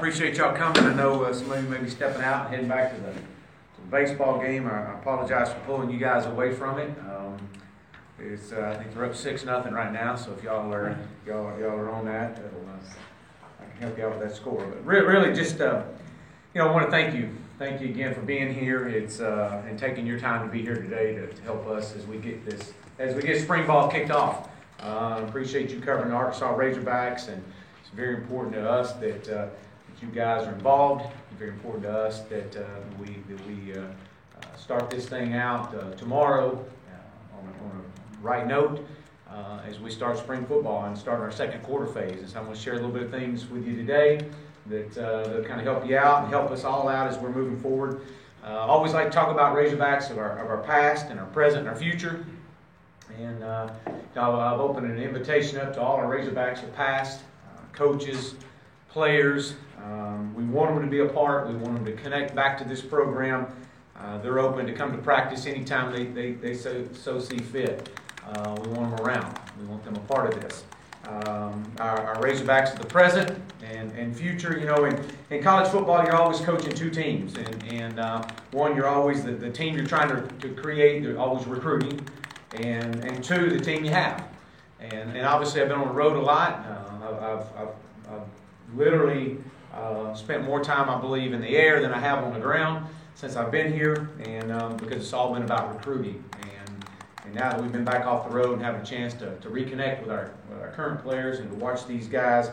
appreciate y'all coming. I know some of you may be stepping out and heading back to the baseball game. I apologize for pulling you guys away from it. I think they're up 6-0 right now. So if y'all are on that, I can help you out with that score. But really, just I want to thank you. Thank you again for being here. And taking your time to be here today to help us as we get spring ball kicked off. Appreciate you covering the Arkansas Razorbacks, and it's very important to us that you guys are involved. It's very important to us that we start this thing out tomorrow on a right note as we start spring football and start our second quarter phase. And so I'm going to share a little bit of things with you today that'll kind of help you out and help us all out as we're moving forward. Always like to talk about Razorbacks of our past and our present and our future. And I've opened an invitation up to all our Razorbacks of past, coaches, players. We want them to be a part. We want them to connect back to this program. They're open to come to practice anytime they so see fit. We want them around. We want them a part of this. Our Razorbacks of the present and future. In college football, you're always coaching two teams. And one, you're always the team you're trying to create. They're always recruiting. And two, the team you have. And obviously, I've been on the road a lot. I've literally spent more time, I believe, in the air than I have on the ground since I've been here, and because it's all been about recruiting. And now that we've been back off the road and have a chance to reconnect with our current players and to watch these guys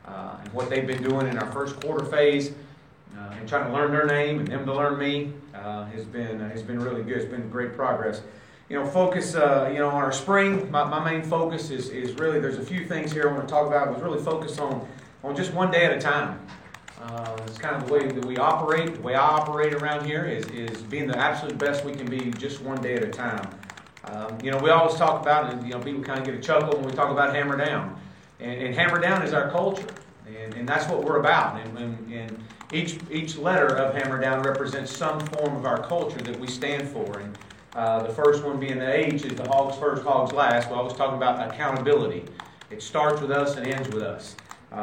and what they've been doing in our first quarter phase and trying to learn their name and them to learn me has been really good. It's been great progress. Focus, on our spring. My main focus is really, there's a few things here I want to talk about. Was really focused on just one day at a time. It's kind of the way that we operate. The way I operate around here is being the absolute best we can be, just one day at a time. We always talk about, and people kind of get a chuckle when we talk about Hammer Down. And Hammer Down is our culture, and that's what we're about. And each letter of Hammer Down represents some form of our culture that we stand for. And the first one being the H is the Hogs first, Hogs last. We're always talking about accountability. It starts with us and ends with us.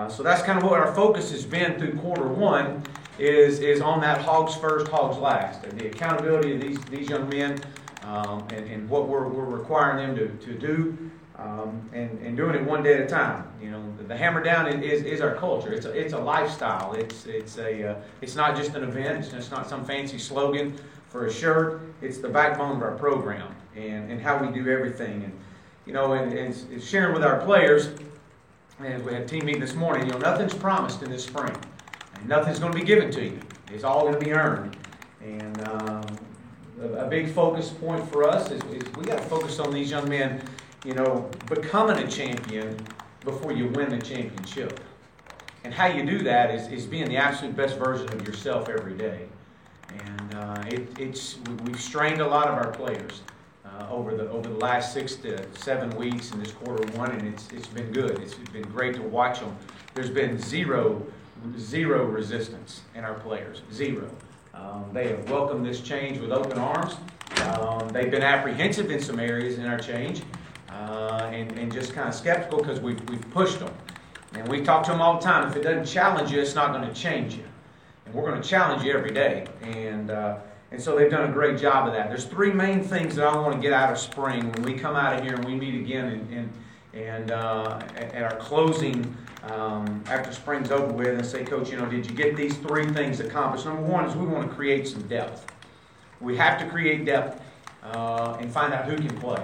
So that's kind of what our focus has been through quarter one is on that Hogs first, Hogs last. And the accountability of these young men and what we're requiring them to do and doing it one day at a time. The Hammer Down is our culture. It's a lifestyle. It's not just an event. It's not some fancy slogan for a shirt. It's the backbone of our program and how we do everything. And sharing with our players, as we had a team meeting this morning, nothing's promised in this spring. And nothing's going to be given to you. It's all going to be earned. And a big focus point for us is we got to focus on these young men, becoming a champion before you win the championship. And how you do that is being the absolute best version of yourself every day. And we've strained a lot of our players over the last 6 to 7 weeks in this quarter one, and it's been good. It's been great to watch them. There's been zero resistance in our players. Zero. They have welcomed this change with open arms. They've been apprehensive in some areas in our change and just kind of skeptical because we've pushed them. And we talk to them all the time. If it doesn't challenge you, it's not going to change you. And we're going to challenge you every day. And so they've done a great job of that. There's 3 main things that I want to get out of spring when we come out of here and we meet again and at our closing after spring's over with and say, Coach, did you get these 3 things accomplished? Number one is we want to create some depth. We have to create depth and find out who can play.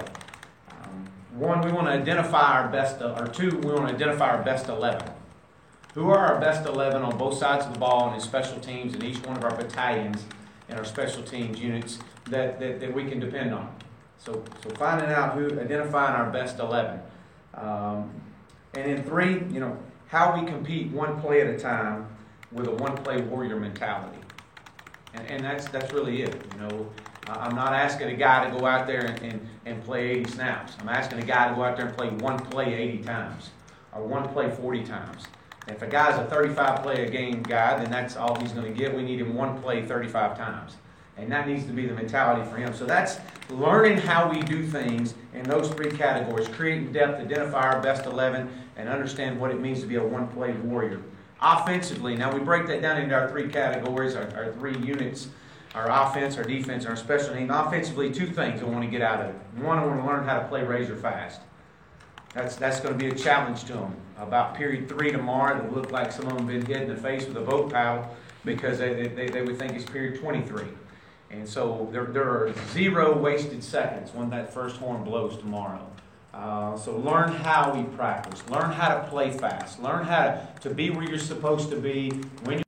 1, we want to identify our best, or 2, we want to identify our best 11. Who are our best 11 on both sides of the ball and in special teams in each one of our battalions and our special teams units that we can depend on? So finding out identifying our best 11. And then 3, how we compete one play at a time with a one-play warrior mentality. And that's really it. I'm not asking a guy to go out there and play 80 snaps. I'm asking a guy to go out there and play one play 80 times or one play 40 times. If a guy's a 35-play-a-game guy, then that's all he's going to get. We need him one play 35 times. And that needs to be the mentality for him. So that's learning how we do things in those 3 categories. Creating depth, identify our best 11, and understand what it means to be a one-play warrior. Offensively, now we break that down into our three categories, our three units, our offense, our defense, and our special team. Offensively, two things I want to get out of it. One, I want to learn how to play razor fast. That's going to be a challenge to them. About period 3 tomorrow, it'll look like some of them have been hit in the face with a boat paddle because they would think it's period 23. And so there are 0 wasted seconds when that first horn blows tomorrow. So learn how we practice. Learn how to play fast. Learn how to be where you're supposed to be when